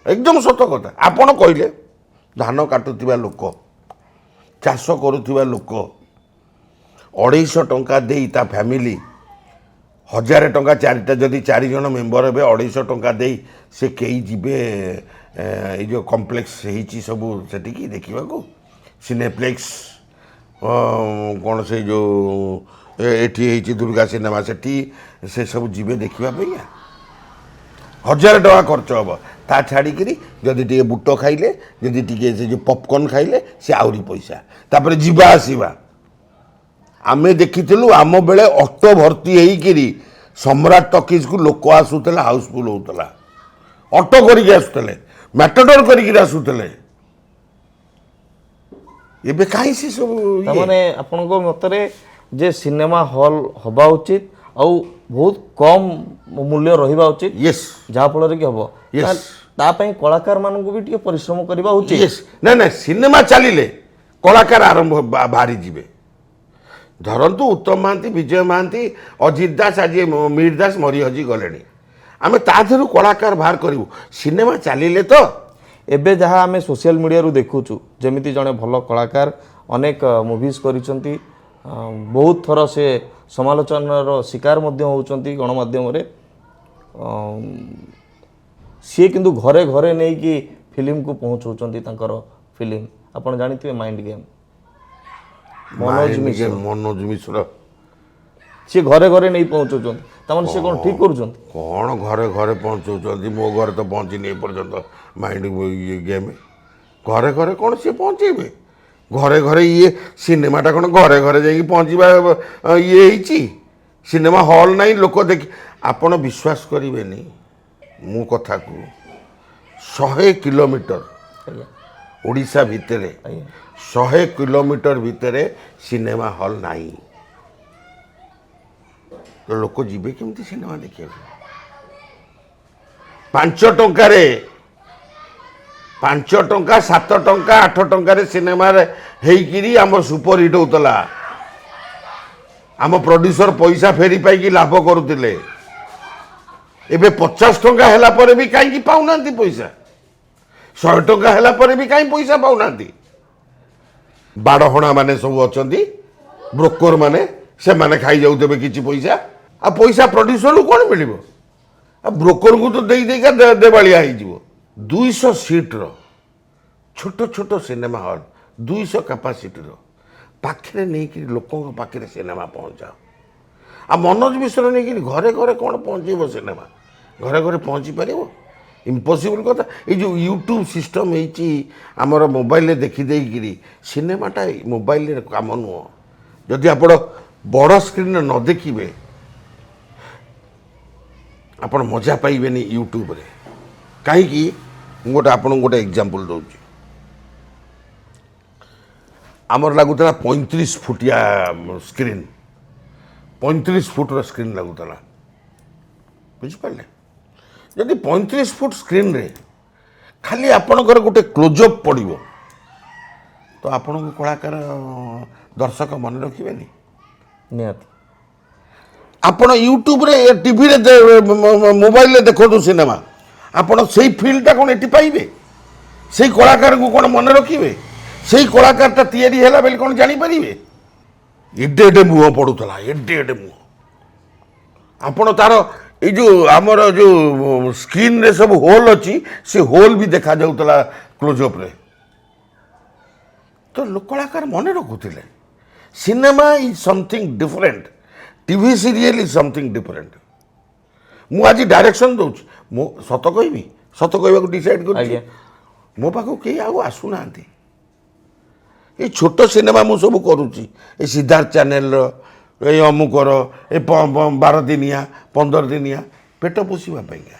Speaker 1: ଏକଦମ ସତ କଥା। ଆପଣ କହିଲେ ଧାନ କାଟୁଥିବା ଲୋକ, ଚାଷ କରୁଥିବା ଲୋକ, 250 ଟଙ୍କା ଦେଇ ତା ଫ୍ୟାମିଲି, 1000 ଟଙ୍କା, ଯଦି 4 ଜଣ ମେମ୍ବର ହେବେ, 250 ଟଙ୍କା ଦେଇ ସେ କେହି ଯିବେ ଏଇ ଯେଉଁ କମ୍ପ୍ଲେକ୍ସ ହେଇଛି ସବୁ ସେଠିକି ଦେଖିବାକୁ, ସିନେପ୍ଲେକ୍ସ କ'ଣ ସେଇ ଯେଉଁ ଏଠି ହେଇଛି ଦୁର୍ଗା ସିନେମା, ସେଠି ସେ ସବୁ ଯିବେ ଦେଖିବା ପାଇଁକା? 1000 ଟଙ୍କା ଖର୍ଚ୍ଚ ହେବ। ତା ଛାଡ଼ିକିରି ଯଦି ଟିକେ ବୁଟ ଖାଇଲେ, ଯଦି ଟିକେ ସେ ଯେଉଁ ପପକର୍ନ ଖାଇଲେ, ସେ ଆହୁରି ପଇସା। ତାପରେ ଯିବା ଆସିବା। ଆମେ ଦେଖିଥିଲୁ ଆମ ବେଳେ ଅଟୋ ଭର୍ତ୍ତି ହେଇକିରି ସମ୍ରାଟ ଟକିଜକୁ ଲୋକ ଆସୁଥିଲେ, ହାଉସଫୁଲ୍ ହେଉଥିଲା। ଅଟୋ କରିକି ଆସୁଥିଲେ, ମ୍ୟାଟାଡୋର କରିକି ଆସୁଥିଲେ। ଏବେ କାହିଁ ସେ ସବୁ?
Speaker 2: ତାମାନେ ଆପଣଙ୍କ ମତରେ ଯେ ସିନେମା ହଲ୍ ହେବା ଉଚିତ ଆଉ ବହୁତ କମ୍ ମୂଲ୍ୟ ରହିବା ଉଚିତ, ଯାହାଫଳରେ କି ହେବ ତା ପାଇଁ କଳାକାରମାନଙ୍କୁ ବି ଟିକେ ପରିଶ୍ରମ କରିବା ଉଚିତ।
Speaker 1: ନା ନା, ସିନେମା ଚାଲିଲେ କଳାକାର ବାହାରି ଯିବେ। ଧରନ୍ତୁ ଉତ୍ତମ ମହାନ୍ତି, ବିଜୟ ମହାନ୍ତି, ଅଜିତ ଦାସ, ଆଜି ମିହିର ଦାସ ମରି ହଜି ଗଲେଣି। ଆମେ ତା ଦେହରୁ କଳାକାର ବାହାର କରିବୁ, ସିନେମା ଚାଲିଲେ ତ।
Speaker 2: ଏବେ ଯାହା ଆମେ ସୋସିଆଲ ମିଡ଼ିଆରୁ ଦେଖୁଛୁ, ଯେମିତି ଜଣେ ଭଲ କଳାକାର ଅନେକ ମୁଭିଜ୍ କରିଛନ୍ତି, ବହୁତ ଥର ସେ ସମାଲୋଚନାର ଶିକାର ମଧ୍ୟ ହେଉଛନ୍ତି ଗଣମାଧ୍ୟମରେ। ସିଏ କିନ୍ତୁ ଘରେ ଘରେ ନେଇକି ଫିଲ୍ମକୁ ପହଞ୍ଚାଉଛନ୍ତି ତାଙ୍କର ଫିଲ୍ମ। ଆପଣ ଜାଣିଥିବେ ମାଇଣ୍ଡ ଗେମ୍,
Speaker 1: ମନୋଜ ମିଶ୍ର,
Speaker 2: ସିଏ ଘରେ ଘରେ ନେଇ ପହଞ୍ଚାଉଛନ୍ତି। ତାମାନେ ସେ କ'ଣ ଠିକ୍ କରୁଛନ୍ତି?
Speaker 1: କ'ଣ ଘରେ ଘରେ ପହଞ୍ଚାଉଛନ୍ତି? ମୋ ଘରେ ତ ପହଞ୍ଚିନି ଏପର୍ଯ୍ୟନ୍ତ ମାଇଣ୍ଡ ଗେମ୍। ଘରେ ଘରେ କ'ଣ ସିଏ ପହଞ୍ଚେଇବେ? ଘରେ ଘରେ ଇଏ ସିନେମାଟା କ'ଣ ଘରେ ଘରେ ଯାଇକି ପହଞ୍ଚିବା ଇଏ ହେଇଛି? ସିନେମା ହଲ୍ ନାହିଁ, ଲୋକ ଦେଖି ଆପଣ ବିଶ୍ୱାସ କରିବେନି ମୋ କଥାକୁ, 100 କିଲୋମିଟର
Speaker 2: ଆଜ୍ଞା
Speaker 1: ଓଡ଼ିଶା ଭିତରେ
Speaker 2: ଆଜ୍ଞା
Speaker 1: 100 କିଲୋମିଟର ଭିତରେ ସିନେମା ହଲ୍ ନାହିଁ। ତ ଲୋକ ଯିବେ କେମିତି ସିନେମା ଦେଖିବାକୁ? 5 ଟଙ୍କାରେ 5 ଟଙ୍କା 7 ଟଙ୍କା 8 ଟଙ୍କାରେ ସିନେମାରେ ହେଇକିରି ଆମର ସୁପର ହିଟ୍ ହେଉଥିଲା। ଆମ ପ୍ରଡ୍ୟୁସର ପଇସା ଫେରି ପାଇକି ଲାଭ କରୁଥିଲେ। ଏବେ 50 ଟଙ୍କା ହେଲା ପରେ ବି କାହିଁକି ପାଉନାହାନ୍ତି ପଇସା? 100 ଟଙ୍କା ହେଲା ପରେ ବି କାହିଁ ପଇସା ପାଉନାହାନ୍ତି? ବାଡ଼ହଣା ମାନେ ସବୁ ଅଛନ୍ତି, ବ୍ରୋକର ମାନେ, ସେମାନେ ଖାଇଯାଉଥିବେ କିଛି ପଇସା। ଆଉ ପଇସା ପ୍ରଡ୍ୟୁସରକୁ କ'ଣ ମିଳିବ? ଆଉ ବ୍ରୋକରକୁ ତ ଦେଇ ଦେଇକା ଦେବାଳିଆ ହେଇଯିବ। 200 ସିଟ୍ର ଛୋଟ ଛୋଟ ସିନେମା ହଲ୍, 200 କାପାସିଟିର ପାଖରେ ନେଇକିରି ଲୋକଙ୍କ ପାଖରେ ସିନେମା ପହଞ୍ଚାଅ। ଆଉ ମନୋଜ ମିଶ୍ର ନେଇକିରି ଘରେ ଘରେ କ'ଣ ପହଞ୍ଚେଇବ ସିନେମା? ଘରେ ଘରେ ପହଞ୍ଚି ପାରିବ? ଇମ୍ପସିବଲ୍ କଥା। ଏଇ ଯେଉଁ ୟୁଟ୍ୟୁବ୍ ସିଷ୍ଟମ୍ ହେଇଛି ଆମର ମୋବାଇଲରେ ଦେଖିଦେଇକିରି, ସିନେମାଟା ମୋବାଇଲରେ କାମ ନୁହଁ। ଯଦି ଆପଣ ବଡ଼ ସ୍କ୍ରିନ୍ରେ ନ ଦେଖିବେ ଆପଣ ମଜା ପାଇବେନି ୟୁଟ୍ୟୁବରେ। କାହିଁକି? ମୁଁ ଆପଣଙ୍କୁ ଗୋଟେ ଏକ୍ଜାମ୍ପଲ୍ ଦେଉଛି। ଆମର ଲାଗୁଥିଲା 35 ଫୁଟିଆ ସ୍କ୍ରିନ୍, 35 ଫୁଟର ସ୍କ୍ରିନ୍ ଲାଗୁଥିଲା, ବୁଝିପାରିଲେ? ଯଦି 35 ଫୁଟ ସ୍କ୍ରିନ୍ରେ ଖାଲି ଆପଣଙ୍କର ଗୋଟେ କ୍ଲୋଜଅପ୍ ପଡ଼ିବ ତ ଆପଣଙ୍କୁ କଳାକାର ଦର୍ଶକ ମନେ ରଖିବେନି।
Speaker 2: ନିହାତି
Speaker 1: ଆପଣ ୟୁଟ୍ୟୁବରେ ଟିଭିରେ ମୋବାଇଲରେ ଦେଖନ୍ତୁ ସିନେମା, ଆପଣ ସେଇ ଫିଲ୍ଡଟା କ'ଣ ଏଠି ପାଇବେ? ସେଇ କଳାକାରଙ୍କୁ କ'ଣ ମନେ ରଖିବେ? ସେଇ କଳାକାରଟା ତିଆରି ହେଲା ବୋଲି କ'ଣ ଜାଣିପାରିବେ? ଏଡ଼େ ଏଡ଼େ ମୁହଁ ପଡ଼ୁଥିଲା, ଏଡ଼େ ଏଡ଼େ ମୁହଁ। ଆପଣ ତାର ଏଇ ଯେଉଁ ଆମର ଯେଉଁ ସ୍କ୍ରିନ୍ରେ ସବୁ ହୋଲ୍ ଅଛି, ସେ ହୋଲ୍ ବି ଦେଖାଯାଉଥିଲା କ୍ଲୋଜଅପ୍ରେ। ତ କଳାକାର ମନେ ରଖୁଥିଲେ। Cinema is something different, TV serial is something different. ମୁଁ ଆଜି ଡାଇରେକ୍ସନ୍ ଦେଉଛି, ମୁଁ ସତ କହିବି, ସତ କହିବାକୁ ଡିସାଇଡ଼୍ କରୁଛି।
Speaker 2: ଆଜ୍ଞା
Speaker 1: ମୋ ପାଖକୁ କେହି ଆଉ ଆସୁନାହାନ୍ତି। ଏଇ ଛୋଟ ସିନେମା ମୁଁ ସବୁ କରୁଛି, ଏ ସିଦ୍ଧାର୍ଥ ଚ୍ୟାନେଲର, ଏଇ ଅମୁକର, ଏ 12 ଦିନିଆ 15 ଦିନିଆ ପେଟ ପୋଷିବା ପାଇଁକା।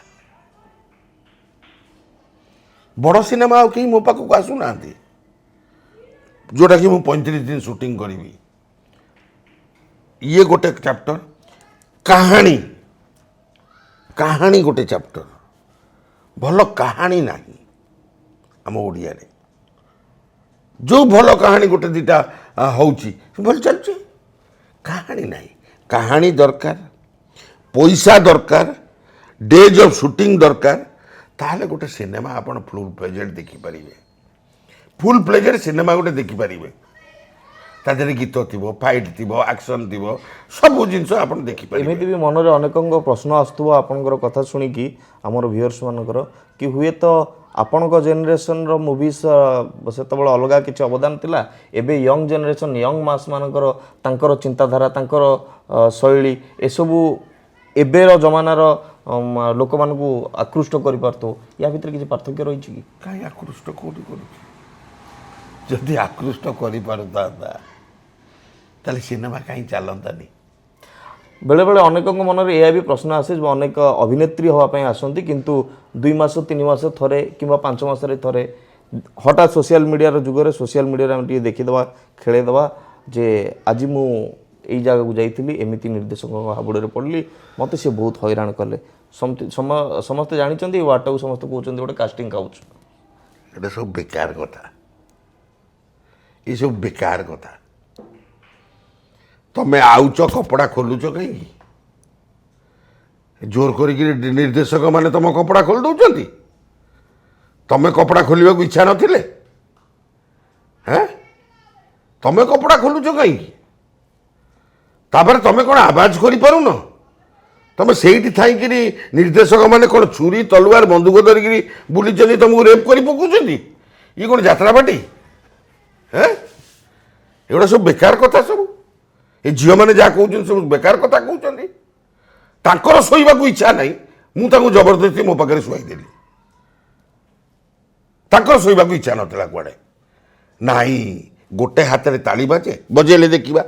Speaker 1: ବଡ଼ ସିନେମା ଆଉ କେହି ମୋ ପାଖକୁ ଆସୁନାହାନ୍ତି, ଯେଉଁଟାକି ମୁଁ 35 ଦିନ ସୁଟିଂ କରିବି। ଇଏ ଗୋଟେ ଚାପ୍ଟର, କାହାଣୀ ଗୋଟେ ଚାପ୍ଟର। ଭଲ କାହାଣୀ ନାହିଁ ଆମ ଓଡ଼ିଆରେ। ଯେଉଁ ଭଲ କାହାଣୀ ଗୋଟେ ଦୁଇଟା ହେଉଛି, ଭଲ ଚାଲୁଛି, କାହାଣୀ ନାହିଁ। କାହାଣୀ ଦରକାର, ପଇସା ଦରକାର, ଡେଜ୍ ଅଫ୍ ସୁଟିଂ ଦରକାର, ତାହେଲେ ଗୋଟେ ସିନେମା ଆପଣ ଫୁଲ୍ ପ୍ଲେଜେଡ୍ ଦେଖିପାରିବେ। ଫୁଲ୍ ପ୍ଲେଜେଡ୍ ସିନେମା ଗୋଟେ ଦେଖିପାରିବେ। ତା ଦେହରେ ଗୀତ ଥିବ, ଫାଇଟ୍ ଥିବ, ଆକ୍ସନ୍ ଥିବ, ସବୁ ଜିନିଷ ଆପଣ ଦେଖିପାରିବେ।
Speaker 2: ଏମିତି ବି ମନରେ ଅନେକଙ୍କ ପ୍ରଶ୍ନ ଆସୁଥିବ ଆପଣଙ୍କର କଥା ଶୁଣିକି, ଆମର ଭିଉଅର୍ସ ମାନଙ୍କର, କି ହୁଏତ ଆପଣଙ୍କ ଜେନେରେସନର ମୁଭିସ୍ ସେତେବେଳେ ଅଲଗା କିଛି ଅବଦାନ ଥିଲା, ଏବେ ୟଙ୍ଗ ଜେନେରେସନ୍, ୟଙ୍ଗ ମାସ୍ ମାନଙ୍କର ତାଙ୍କର ଚିନ୍ତାଧାରା, ତାଙ୍କର ଶୈଳୀ, ଏସବୁ ଏବେର ଜମାନାର ଲୋକମାନଙ୍କୁ ଆକୃଷ୍ଟ କରିପାରୁଥିବ। ୟା ଭିତରେ କିଛି ପାର୍ଥକ୍ୟ ରହିଛି କି?
Speaker 1: କାହିଁ ଆକୃଷ୍ଟ କେଉଁଠି କରୁଛି? ଯଦି ଆକୃଷ୍ଟ କରିପାରୁଥାନ୍ତା ତାହେଲେ ସିନେମା କାହିଁ ଚାଲନ୍ତାନି?
Speaker 2: ବେଳେବେଳେ ଅନେକଙ୍କ ମନରେ ଏହା ବି ପ୍ରଶ୍ନ ଆସେ ଯେ ଅନେକ ଅଭିନେତ୍ରୀ ହେବା ପାଇଁ ଆସନ୍ତି, କିନ୍ତୁ 2 ମାସ 3 ମାସ ଥରେ କିମ୍ବା 5 ମାସରେ ଥରେ ହଠାତ୍ ସୋସିଆଲ ମିଡ଼ିଆର ଯୁଗରେ ସୋସିଆଲ ମିଡ଼ିଆରେ ଆମେ ଟିକେ ଦେଖିଦେବା, ଖେଳେଇଦେବା ଯେ ଆଜି ମୁଁ ଏଇ ଜାଗାକୁ ଯାଇଥିଲି, ଏମିତି ନିର୍ଦ୍ଦେଶକଙ୍କ ହାବୁଡ଼ରେ ପଡ଼ିଲି, ମୋତେ ସେ ବହୁତ ହଇରାଣ କଲେ। ସମସ୍ତେ ଜାଣିଛନ୍ତି ଏ ୱାର୍ଡ଼ଟାକୁ ସମସ୍ତେ କହୁଛନ୍ତି ଗୋଟେ କାଷ୍ଟିଂ କାଉଚ୍।
Speaker 1: ଏଇଟା ସବୁ ବେକାର କଥା, ଏସବୁ ବେକାର କଥା। ତମେ ଆଉଛ କପଡ଼ା ଖୋଲୁଛ କାହିଁକି? ଜୋର କରିକି ନିର୍ଦ୍ଦେଶକ ମାନେ ତମ କପଡ଼ା ଖୋଲି ଦେଉଛନ୍ତି? ତମେ କପଡ଼ା ଖୋଲିବାକୁ ଇଚ୍ଛା ନଥିଲେ? ହେଁ, ତମେ କପଡ଼ା ଖୋଲୁଛ କାହିଁକି? ତାପରେ ତମେ କ'ଣ ଆବାଜ କରିପାରୁନ? ତମେ ସେଇଠି ଥାଇକିରି ନିର୍ଦ୍ଦେଶକ ମାନେ କ'ଣ ଛୁରୀ ତଲୱାର ବନ୍ଧୁକ ଧରିକିରି ବୁଲିଛନ୍ତି, ତମକୁ ରେପ୍ କରି ପକାଉଛନ୍ତି? ଇଏ କ'ଣ ଯାତ୍ରାପାଟି? ହେଁ, ଏଗୁଡ଼ା ସବୁ ବେକାର କଥା। ସବୁ ଏ ଝିଅମାନେ ଯାହା କହୁଛନ୍ତି ସବୁ ବେକାର କଥା କହୁଛନ୍ତି। ତାଙ୍କର ଶୋଇବାକୁ ଇଚ୍ଛା ନାହିଁ, ମୁଁ ତାଙ୍କୁ ଜବରଦସ୍ତି ମୋ ପାଖରେ ଶୁଆଇଦେଲି। ତାଙ୍କର ଶୋଇବାକୁ ଇଚ୍ଛା ନଥିଲା କୁଆଡ଼େ। ନାହିଁ ଗୋଟେ ହାତରେ ତାଳି ବଜେଇଲେ ଦେଖିବା।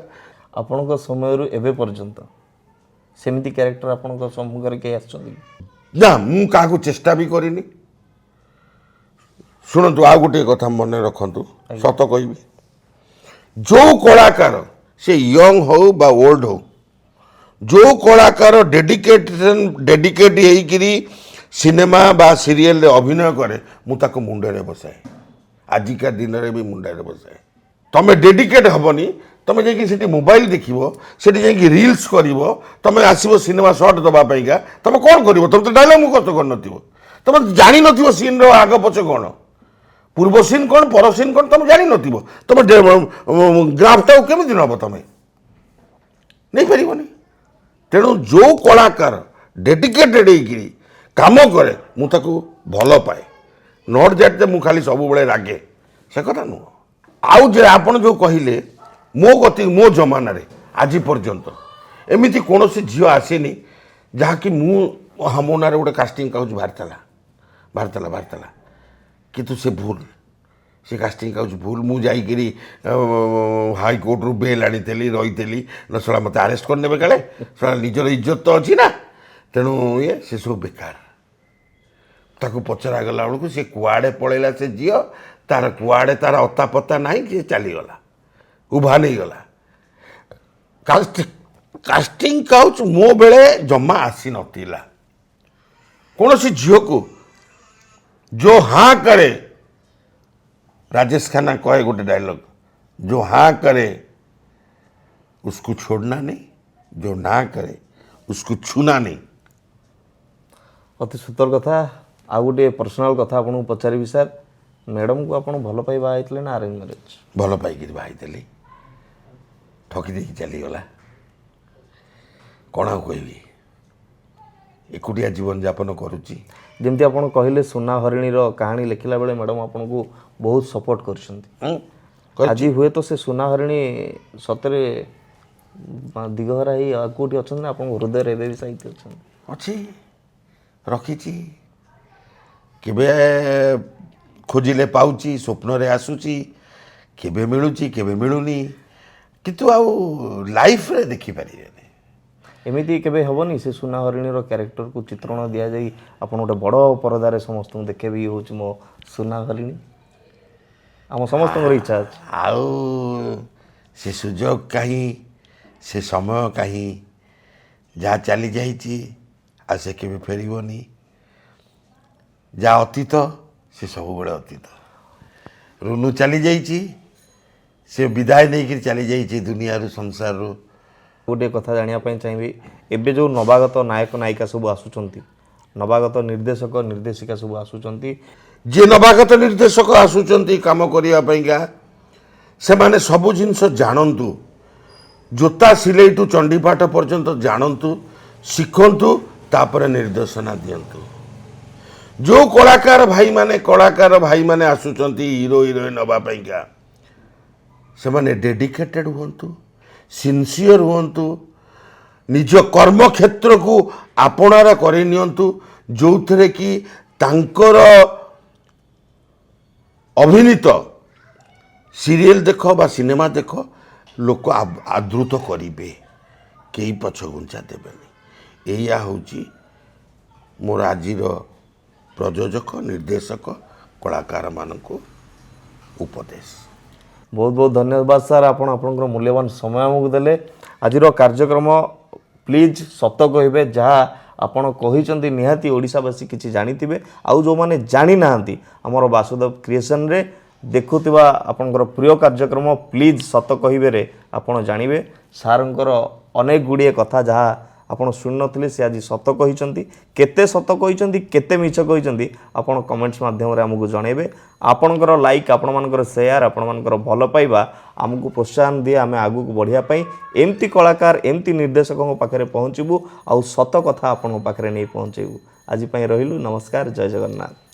Speaker 2: ଆପଣଙ୍କ ସମୟରୁ ଏବେ ପର୍ଯ୍ୟନ୍ତ ସେମିତି କ୍ୟାରେକ୍ଟର ଆପଣଙ୍କ ସମ୍ମୁଖରେ କେହି ଆସିଛନ୍ତି କି?
Speaker 1: ନା, ମୁଁ କାହାକୁ ଚେଷ୍ଟା ବି କରିନି। ଶୁଣନ୍ତୁ, ଆଉ ଗୋଟିଏ କଥା ମନେ ରଖନ୍ତୁ, ସତ କହିବି, ଯେଉଁ କଳାକାର ସେ ୟଙ୍ଗ ହଉ ବା ଓଲ୍ଡ ହଉ, ଯେଉଁ କଳାକାର ଡେଡିକେଟ୍ ହେଇକିରି ସିନେମା ବା ସିରିଏଲରେ ଅଭିନୟ କରେ, ମୁଁ ତାକୁ ମୁଣ୍ଡରେ ବସାଏ। ଆଜିକା ଦିନରେ ବି ମୁଣ୍ଡରେ ବସାଏ। ତମେ ଡେଡିକେଟ୍ ହେବନି, ତମେ ଯାଇକି ସେଠି ମୋବାଇଲ ଦେଖିବ, ସେଠି ଯାଇକି ରିଲ୍ସ କରିବ, ତମେ ଆସିବ ସିନେମା ସଟ୍ ଦେବା ପାଇଁକା, ତମେ କ'ଣ କରିବ? ତମେ ତ ଡାଇଲଗ ମୁଖସ୍ତ କରିନଥିବ, ତମେ ଜାଣିନଥିବ ସିନ୍ର ଆଗ ପଛ କ'ଣ, ପୂର୍ବ ସିନ୍ କ'ଣ ପର ସିନ୍ କ'ଣ ତମେ ଜାଣିନଥିବ, ତମେ ଗ୍ରାଫଟାକୁ କେମିତି ନେବ? ତମେ ନେଇପାରିବନି। ତେଣୁ ଯେଉଁ କଳାକାର ଡେଡିକେଟେଡ୍ ହେଇକିରି କାମ କରେ, ମୁଁ ତାକୁ ଭଲ ପାଏ। ନଟ୍ ଦ୍ୟାଟ୍ ଯେ ମୁଁ ଖାଲି ସବୁବେଳେ ରାଗେ, ସେ କଥା ନୁହଁ। ଆଉ ଯେ ଆପଣ ଯେଉଁ କହିଲେ, ମୋ ଜମାନାରେ ଆଜି ପର୍ଯ୍ୟନ୍ତ ଏମିତି କୌଣସି ଝିଅ ଆସିନି ଯାହାକି ମୋ ନାଁରେ ଗୋଟେ କାଷ୍ଟିଂ କାଉଚ ବାହାରିଥିଲା, କିନ୍ତୁ ସେ ଭୁଲ, ସେ କାଷ୍ଟିଂ କାଉଚ ଭୁଲ। ମୁଁ ଯାଇକିରି ହାଇକୋର୍ଟରୁ ବେଲ୍ ଆଣିଥିଲି, ରହିଥିଲି, ଶଳା ମୋତେ ଆରେଷ୍ଟ କରିନେବେ କାଳେ, ଶଳା ନିଜର ଇଜ୍ଜତ ତ ଅଛି ନା। ତେଣୁ ସେସବୁ ବେକାର। ତାକୁ ପଚରାଗଲା ବେଳକୁ ସେ କୁଆଡ଼େ ପଳେଇଲା, ସେ ଝିଅ ତାର କୁଆଡ଼େ ତାର ଅତାପତା ନାହିଁ, ସେ ଚାଲିଗଲା, ଉଭା ନେଇଗଲା। କାଷ୍ଟିଂ କାଉଚ ମୋ ବେଳେ ଜମା ଆସିନଥିଲା। କୌଣସି ଝିଅକୁ जो हाँ करे, राजेश खन्ना कहे गोटे डायलॉग, जो हाँ करे उसको छोड़ना नहीं, जो ना करे उसको छूना नहीं।
Speaker 2: अति सुंदर कथा। आ गोटे पर्सनाल कथा आपको पचारि सर, मैडम को आप भल पाई बाई ना अरेंज मैरेज?
Speaker 1: भल पाई बाई, ठकी दे चलीगला। कौन कहबी, एकुटिया जीवन यापन करुच्ची।
Speaker 2: जमती आप कहले सुना हरिणी कहानी लिखला बेले मैडम आपको बहुत सपोर्ट कर। आज हुए तो से सुना हरिणी सतरे दिगहरा ही कौटी अच्छा आप हृदय भी साहित्य
Speaker 1: अच्छी रखी केबे खोजिले पाउची, स्वप्न रे आसुची, केबे मिलूची केबे मिलूनी, किंतु आउ लाइफ रे देखि पारिबे।
Speaker 2: एमती केबे हेबनी से सुना हरिणी क्यारेक्टर को चित्रण दि जाई आप गोटे बड़ परदार समस्त देखे भी हूँ मो सुना हरिणी, आम समस्त इच्छा अच्छे।
Speaker 1: आउ से सुजोग कहीं, से समय कहीं, जहाँ चली जाइए आ से केबे फेरबनी। जा अतीत से सब बड़े अतीत। रुनु चली जाइए, से विदाय नहीं चली जाइए दुनिया रू संसार रू।
Speaker 2: गोटे कथा जानापी चाहिए, एबे जो नवागत नायक नायिका सब आसुचंती, नवागत निर्देशक निर्देशिका सब आसुचंती,
Speaker 1: जे नवागत निर्देशक आसुचंती काम करिया पईगा, से माने सब जिनस जानंतु, जोता सिलेइटू चंडीपाठ पर्यंत जानंतु, शिखंतु, तापर निर्देशना दियंतु। जो कलाकार भाई माने आसुचंती हीरो हिरोइन नवा पईगा, से माने डेडिकेटेड हुंतु, सिंसियर हुंतु, निज कर्म क्षेत्र को आपणार करि नियंतु, जो थे कि तांकर अभिनीत सीरियल देख बा सिनेमा देख लोक आदृत करिवे, केई पछ गुंचा देबेनी। एया होची मोर आजिर प्रयोजक निर्देशक कलाकार मानक उपदेश।
Speaker 2: बहुत बहुत धन्यवाद सर, आपणकर मूल्यवान समय आमको देले। आज कार्यक्रम प्लीज सत कहे जहाँ आपण कहते निहाती ओडिशावासी किसी जानी आउ जो मैंने जानी ना आमर वासुदेव क्रिएशन रे देखुवा आपणकर प्रिय कार्यक्रम प्लीज सत कहे आपड़ जानवे। सारंकर अनेक गुड़िए कथा जहाँ आपड़ शुणी नथिले से आज सत कहते, केते सत कहते केते मिछ कहते आपड़ कमेंट्स माध्यम आमको जनइबे। आपणकर लाइक, आपण मानकर शेयर, आपण मानकर भल पाइबा आमको प्रोत्साहन दिए आम आगू बढ़िया एमती कलाकार एमती निर्देशकों पाखे पहुँचबू, आउ सत कथा आपण पाखे नहीं पहुँचेबू। आज रहिलु, नमस्कार, जय जगन्नाथ।